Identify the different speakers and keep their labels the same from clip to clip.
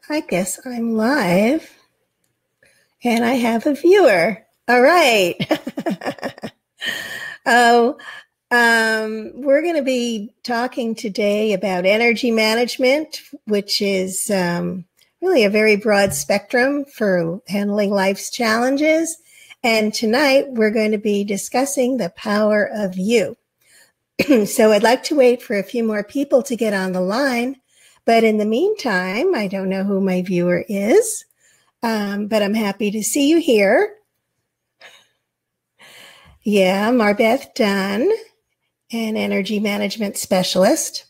Speaker 1: I guess I'm live and I have a viewer. All right. Oh, we're going to be talking today about energy management, which is really a very broad spectrum for handling life's challenges. And tonight we're going to be discussing the power of you. So I'd like to wait for a few more people to get on the line. But in the meantime, I don't know who my viewer is, but I'm happy to see you here. Yeah, Marbeth Dunn, an energy management specialist.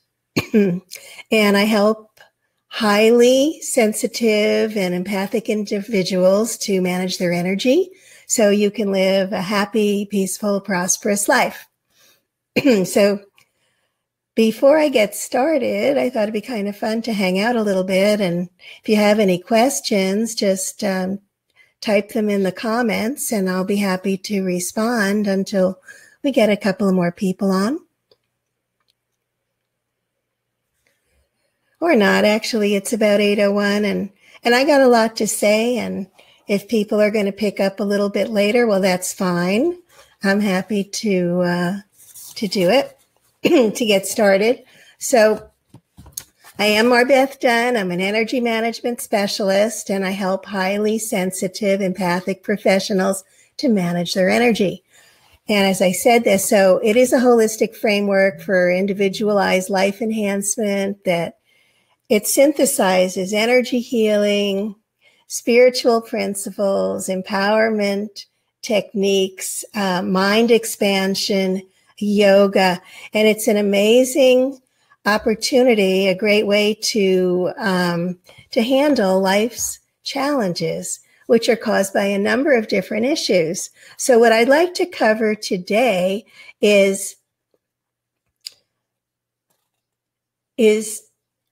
Speaker 1: And I help highly sensitive and empathic individuals to manage their energy so you can live a happy, peaceful, prosperous life. So before I get started, I thought it'd be kind of fun to hang out a little bit. And if you have any questions, just type them in the comments and I'll be happy to respond until we get a couple of more people on. Or not, actually, it's about 8:01 and I got a lot to say. And if people are going to pick up a little bit later, well, that's fine. I'm happy to do it. To get started. So I am Marbeth Dunn. I'm an energy management specialist and I help highly sensitive, empathic professionals to manage their energy. And as I said this, so it is a holistic framework for individualized life enhancement that it synthesizes energy healing, spiritual principles, empowerment techniques, mind expansion, yoga, and it's an amazing opportunity, a great way to handle life's challenges, which are caused by a number of different issues. So what I'd like to cover today is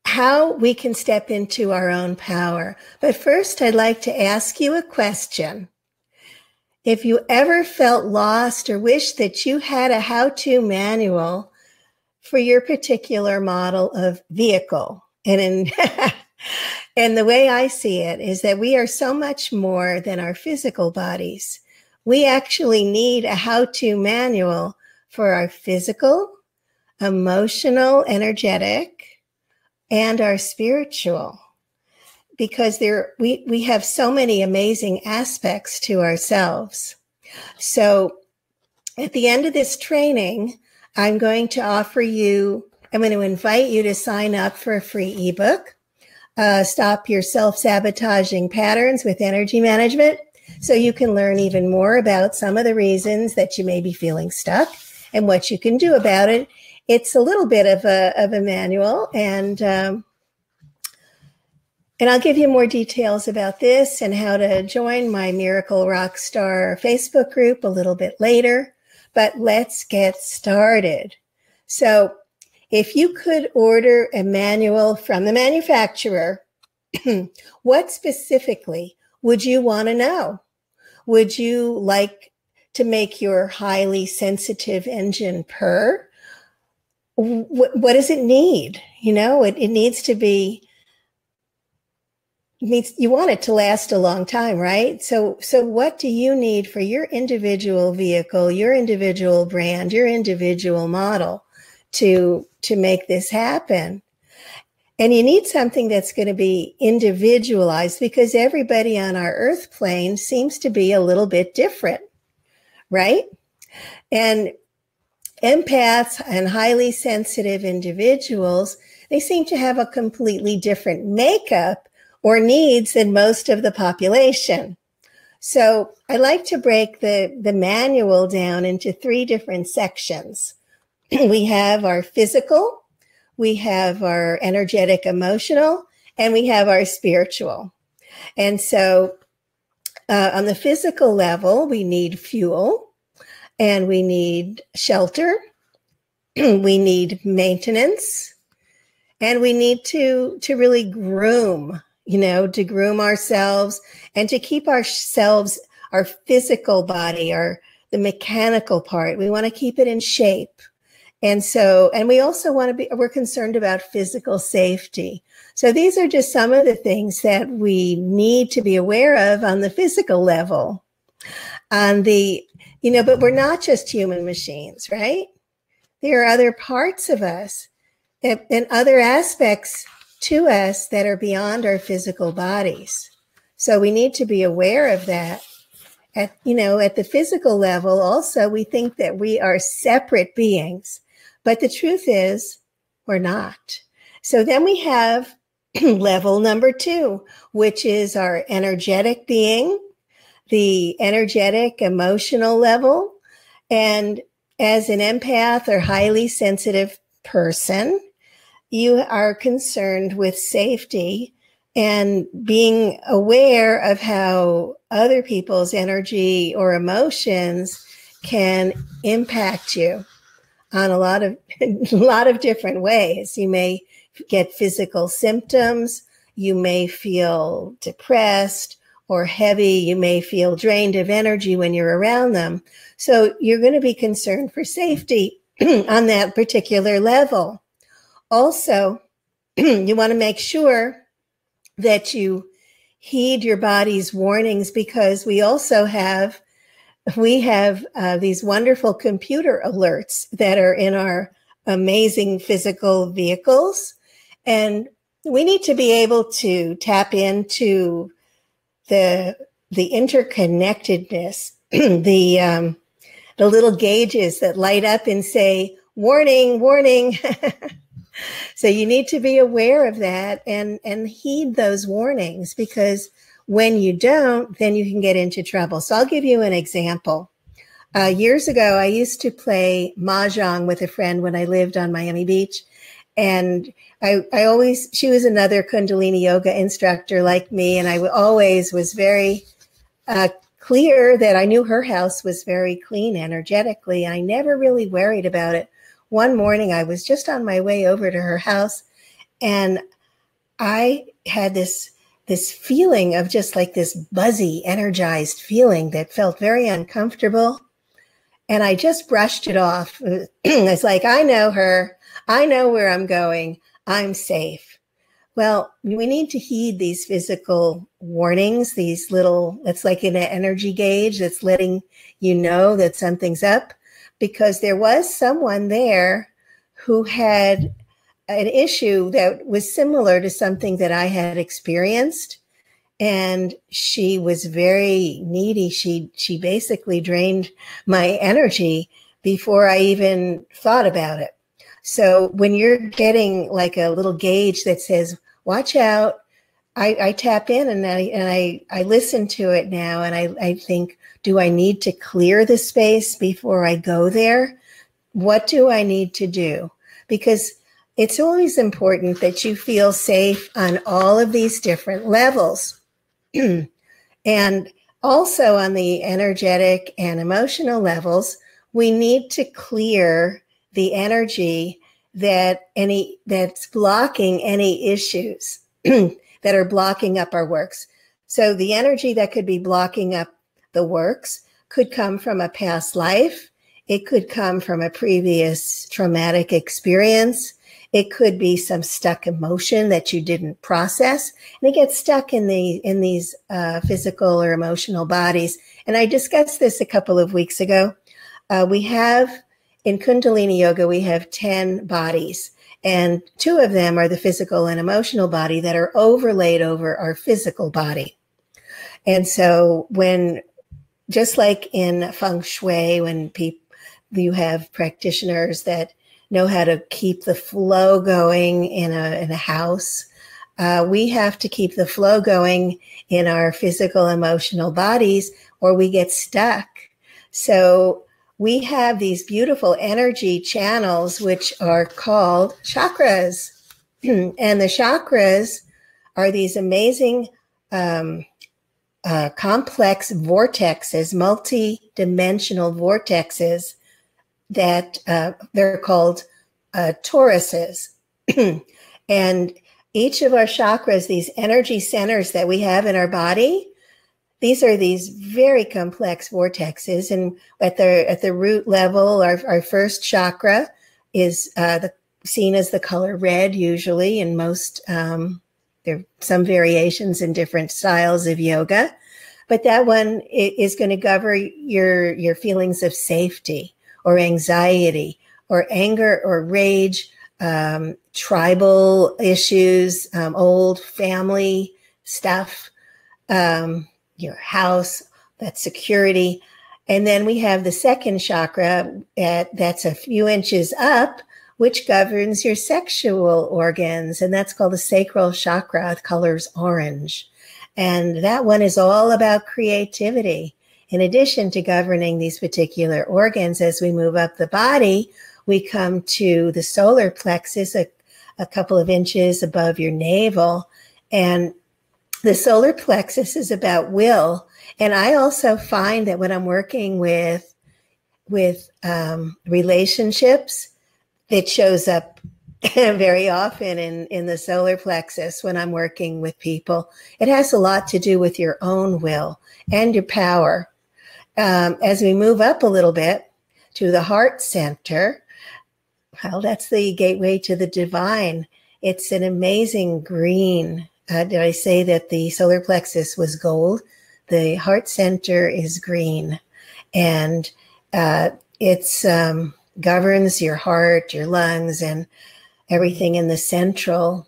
Speaker 1: how we can step into our own power. But first, I'd like to ask you a question. If you ever felt lost or wish that you had a how-to manual for your particular model of vehicle, and the way I see it is that we are so much more than our physical bodies. We actually need a how-to manual for our physical, emotional, energetic, and our spiritual. Because we have so many amazing aspects to ourselves. So at the end of this training, I'm going to invite you to sign up for a free ebook, Stop Your Self-Sabotaging Patterns with Energy Management, so you can learn even more about some of the reasons that you may be feeling stuck and what you can do about it. It's a little bit of a manual, and I'll give you more details about this and how to join my Miracle Rockstar Facebook group a little bit later. But let's get started. So if you could order a manual from the manufacturer, what specifically would you want to know? Would you like to make your highly sensitive engine purr? What does it need? You know, it needs to be... you want it to last a long time, right? So what do you need for your individual vehicle, your individual brand, your individual model to make this happen? And you need something that's going to be individualized because everybody on our earth plane seems to be a little bit different, right? And empaths and highly sensitive individuals, they seem to have a completely different makeup or needs than most of the population. So I like to break the manual down into 3 different sections. We have our physical, we have our energetic emotional, and we have our spiritual. And so on the physical level, we need fuel and we need shelter, we need maintenance, and we need to really groom, to groom ourselves and to keep ourselves, our physical body, the mechanical part. We want to keep it in shape. And we also we're concerned about physical safety. So these are just some of the things that we need to be aware of on the physical level. But we're not just human machines, right? There are other parts of us and other aspects to us that are beyond our physical bodies. So we need to be aware of that. At the physical level, also, we think that we are separate beings, but the truth is we're not. So then we have level number 2, which is our energetic being, the energetic emotional level. And as an empath or highly sensitive person, you are concerned with safety and being aware of how other people's energy or emotions can impact you on a lot of different ways. You may get physical symptoms. You may feel depressed or heavy. You may feel drained of energy when you're around them. So you're going to be concerned for safety on that particular level. Also, you want to make sure that you heed your body's warnings, because we have these wonderful computer alerts that are in our amazing physical vehicles. And we need to be able to tap into the interconnectedness, the little gauges that light up and say, warning, warning. So you need to be aware of that and heed those warnings, because when you don't, then you can get into trouble. So I'll give you an example. Years ago, I used to play mahjong with a friend when I lived on Miami Beach. And she was another Kundalini yoga instructor like me. And I always was very clear that I knew her house was very clean energetically. And I never really worried about it. One morning, I was just on my way over to her house, and I had this feeling of just like this buzzy, energized feeling that felt very uncomfortable. And I just brushed it off. It's like, I know her. I know where I'm going. I'm safe. Well, we need to heed these physical warnings, these little, it's like an energy gauge that's letting you know that something's up. Because there was someone there who had an issue that was similar to something that I had experienced. And she was very needy. She basically drained my energy before I even thought about it. So when you're getting like a little gauge that says, watch out, I tap in and I listen to it now, and I think, do I need to clear the space before I go there? What do I need to do? Because it's always important that you feel safe on all of these different levels. And also on the energetic and emotional levels, we need to clear the energy that's blocking any issues that are blocking up our works. So the energy that could be blocking up the works could come from a past life. It could come from a previous traumatic experience. It could be some stuck emotion that you didn't process, and it gets stuck in these physical or emotional bodies. And I discussed this a couple of weeks ago. In Kundalini Yoga, we have 10 bodies, and 2 of them are the physical and emotional body that are overlaid over our physical body. And so just like in feng shui, when you have practitioners that know how to keep the flow going in a house, we have to keep the flow going in our physical, emotional bodies, or we get stuck. So we have these beautiful energy channels, which are called chakras. And the chakras are these amazing complex vortexes, multi-dimensional vortexes that they're called toruses. And each of our chakras, these energy centers that we have in our body, these are these very complex vortexes. And at the root level, our first chakra is seen as the color red usually in most, there are some variations in different styles of yoga, but that one is going to govern your feelings of safety or anxiety or anger or rage, tribal issues, old family stuff, your house, that's security. And then we have the second chakra that's a few inches up, which governs your sexual organs. And that's called the Sacral Chakra. The color's orange. And that one is all about creativity. In addition to governing these particular organs, as we move up the body, we come to the solar plexus, a couple of inches above your navel. And the solar plexus is about will. And I also find that when I'm working with relationships, it shows up very often in the solar plexus when I'm working with people. It has a lot to do with your own will and your power. As we move up a little bit to the heart center, well, that's the gateway to the divine. It's an amazing green. Did I say that the solar plexus was gold? The heart center is green, and it's governs your heart, your lungs, and everything in the central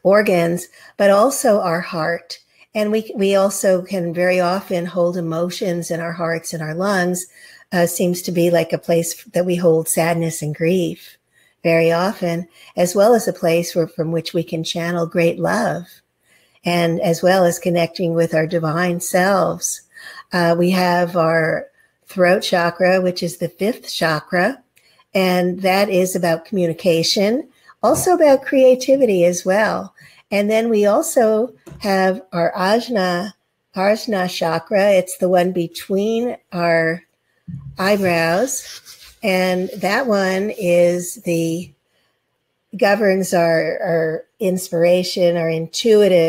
Speaker 1: organs, but also our heart. And we also can very often hold emotions in our hearts and our lungs. Seems to be like a place that we hold sadness and grief very often, as well as a place from which we can channel great love, and as well as connecting with our divine selves. We have our throat chakra, which is the fifth chakra, and that is about communication, also about creativity as well. And then we also have our Ajna chakra. It's the one between our eyebrows. And that one governs our inspiration, our intuition.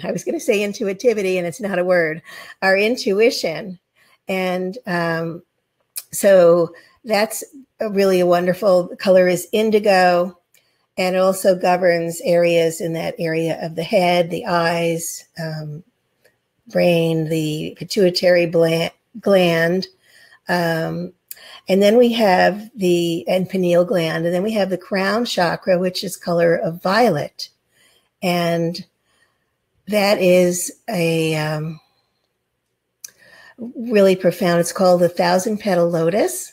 Speaker 1: I was going to say intuitivity, and it's not a word. Our intuition. And so that's really a wonderful color is indigo, and it also governs areas in that area of the head, the eyes, brain, the pituitary gland, and then we have the pineal gland, and then we have the crown chakra, which is color of violet, and that is a really profound. It's called the 1,000-petal lotus,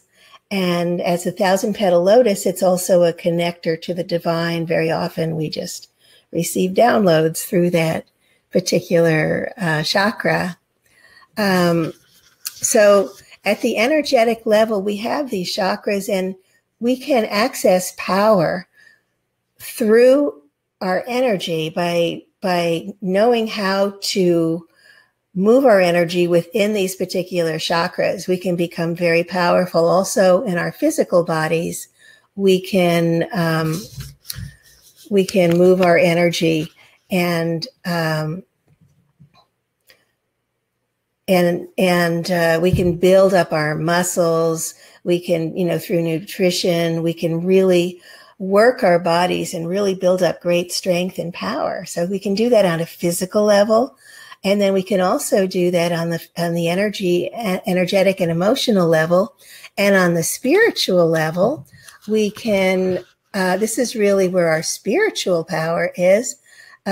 Speaker 1: and as a 1,000-petal lotus, it's also a connector to the divine. Very often, we just receive downloads through that particular chakra. So at the energetic level, we have these chakras, and we can access power through our energy by knowing how to move our energy within these particular chakras. We can become very powerful. Also in our physical bodies, we can move our energy and we can build up our muscles. We can, through nutrition, we can really work our bodies and really build up great strength and power. So we can do that on a physical level. And then we can also do that on the energetic and emotional level. And on the spiritual level, we can, this is really where our spiritual power is.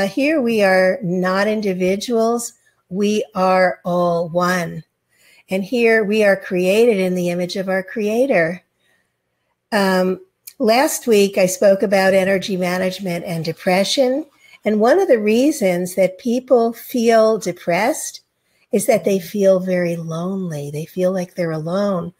Speaker 1: Here we are not individuals. We are all one. And here we are created in the image of our Creator. Last week, I spoke about energy management and depression. And one of the reasons that people feel depressed is that they feel very lonely. They feel like they're alone.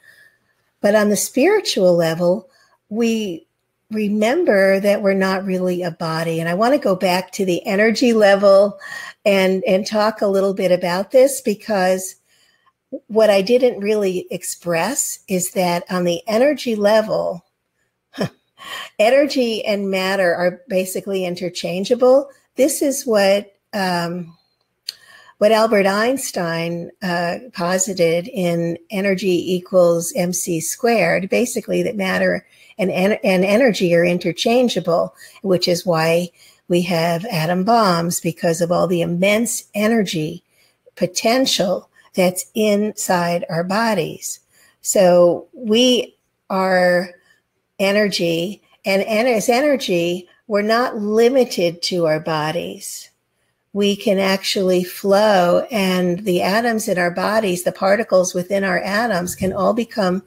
Speaker 1: But on the spiritual level, we remember that we're not really a body. And I want to go back to the energy level and talk a little bit about this, because what I didn't really express is that on the energy level, energy and matter are basically interchangeable. This is what what Albert Einstein posited in energy equals MC squared, basically that matter and energy are interchangeable, which is why we have atom bombs, because of all the immense energy potential that's inside our bodies. So we are energy, and as energy, we're not limited to our bodies. We can actually flow, and the atoms in our bodies, the particles within our atoms, can all become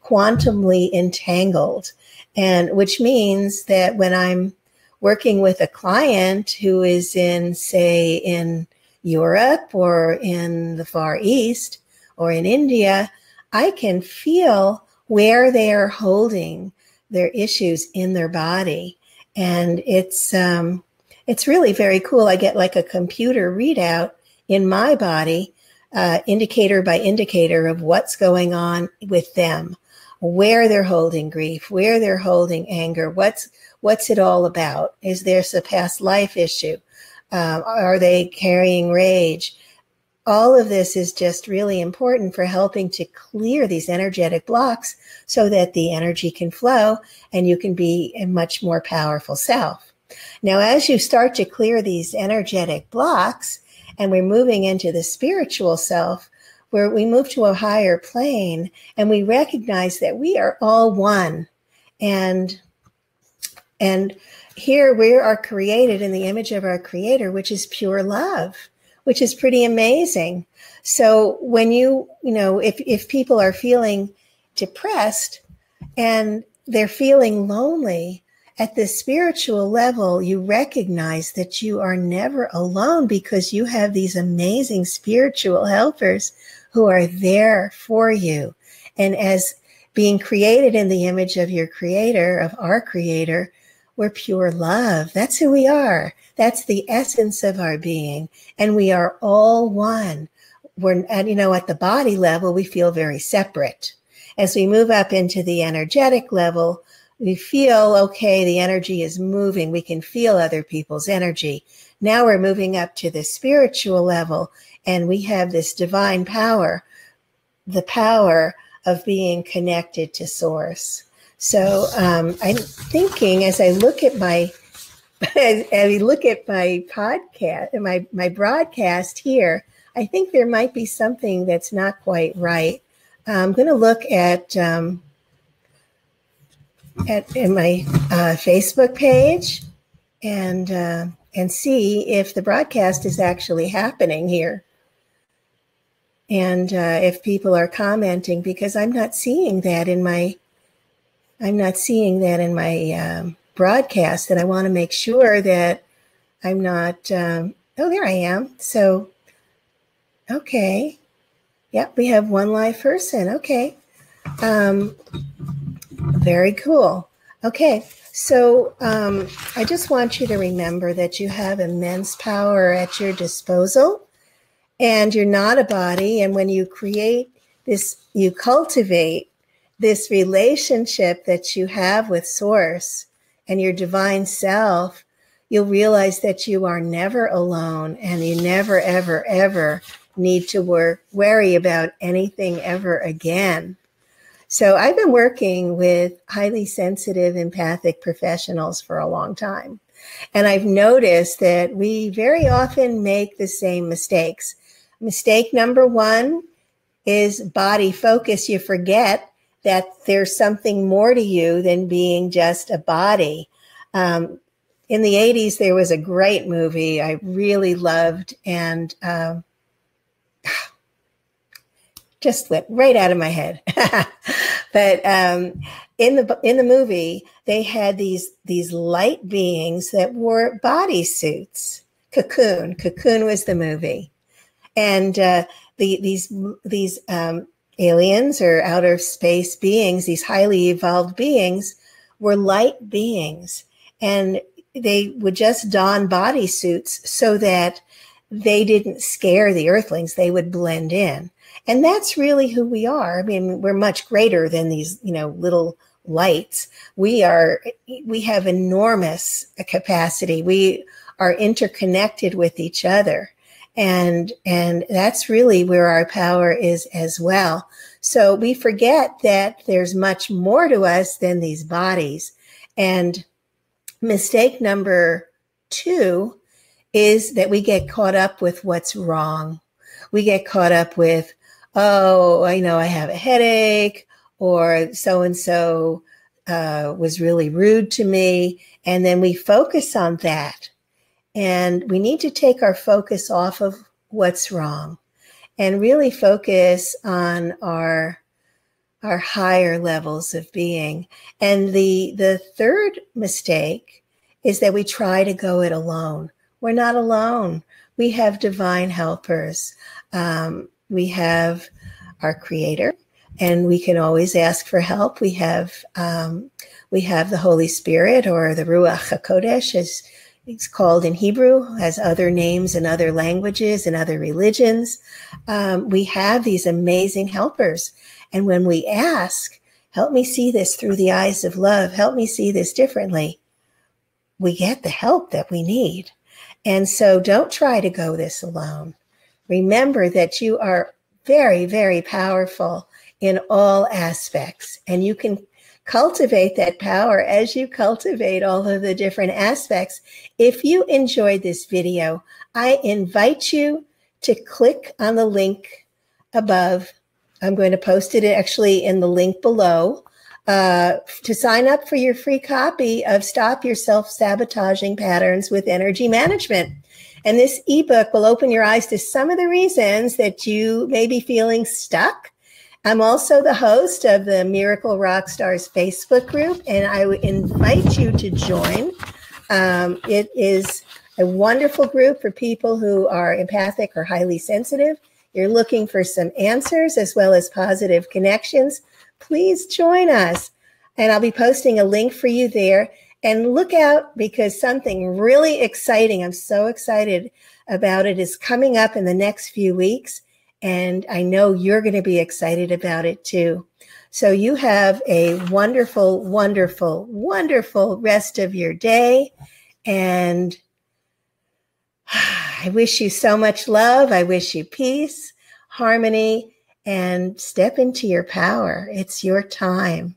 Speaker 1: quantumly entangled. And which means that when I'm working with a client who is in, say, in Europe or in the Far East or in India, I can feel where they are holding their issues in their body. And it's really very cool. I get like a computer readout in my body, indicator by indicator of what's going on with them, where they're holding grief, where they're holding anger, what's it all about? Is there a past life issue? Are they carrying rage? All of this is just really important for helping to clear these energetic blocks so that the energy can flow and you can be a much more powerful self. Now, as you start to clear these energetic blocks and we're moving into the spiritual self, where we move to a higher plane and we recognize that we are all one. And here we are created in the image of our Creator, which is pure love, which is pretty amazing. So when if people are feeling depressed and they're feeling lonely, at the spiritual level, you recognize that you are never alone because you have these amazing spiritual helpers who are there for you. And as being created in the image of your Creator, of our Creator, we're pure love. That's who we are. That's the essence of our being. And we are all one. At the body level, we feel very separate. As we move up into the energetic level, we feel, okay, the energy is moving. We can feel other people's energy. Now we're moving up to the spiritual level, and we have this divine power, the power of being connected to Source. So I'm thinking, as I look at my podcast, my broadcast here, I think there might be something that's not quite right. I'm going to look at in my Facebook page and see if the broadcast is actually happening here, and if people are commenting, because I'm not seeing that in my broadcast, and I want to make sure that I'm not. Oh, there I am. So, okay, yep, we have one live person. Okay. Very cool. Okay, so I just want you to remember that you have immense power at your disposal, and you're not a body. And when you create this, you cultivate this relationship that you have with Source and your divine self, you'll realize that you are never alone, and you never, ever, ever need to worry about anything ever again. So I've been working with highly sensitive, empathic professionals for a long time. And I've noticed that we very often make the same mistakes. Mistake number one is body focus. You forget that there's something more to you than being just a body. In the 80s, there was a great movie I really loved, and just went right out of my head. But in the movie, they had these light beings that wore bodysuits. Cocoon was the movie, and these aliens or outer space beings, these highly evolved beings, were light beings, and they would just don bodysuits so that they didn't scare the earthlings. They would blend in. And that's really who we are. I mean, we're much greater than these, little lights. We have enormous capacity. We are interconnected with each other. And that's really where our power is as well. So we forget that there's much more to us than these bodies. And mistake number 2 is that we get caught up with what's wrong. We get caught up with, oh, I know I have a headache, or so-and-so was really rude to me. And then we focus on that. And we need to take our focus off of what's wrong and really focus on our higher levels of being. And the third mistake is that we try to go it alone. We're not alone. We have divine helpers. We have our Creator, and we can always ask for help. We have the Holy Spirit, or the Ruach HaKodesh, as it's called in Hebrew, has other names in other languages and other religions. We have these amazing helpers. And when we ask, help me see this through the eyes of love, help me see this differently, we get the help that we need. And so don't try to go this alone. Remember that you are very, very powerful in all aspects, and you can cultivate that power as you cultivate all of the different aspects. If you enjoyed this video, I invite you to click on the link above. I'm going to post it actually in the link below to sign up for your free copy of Stop Your Self-Sabotaging Patterns with Energy Management. And this ebook will open your eyes to some of the reasons that you may be feeling stuck. I'm also the host of the Miracle Rockstars Facebook group, and I would invite you to join. It is a wonderful group for people who are empathic or highly sensitive. You're looking for some answers as well as positive connections. Please join us. And I'll be posting a link for you there. And look out, because something really exciting, I'm so excited about it, is coming up in the next few weeks. And I know you're going to be excited about it too. So you have a wonderful, wonderful, wonderful rest of your day. And I wish you so much love. I wish you peace, harmony, and step into your power. It's your time.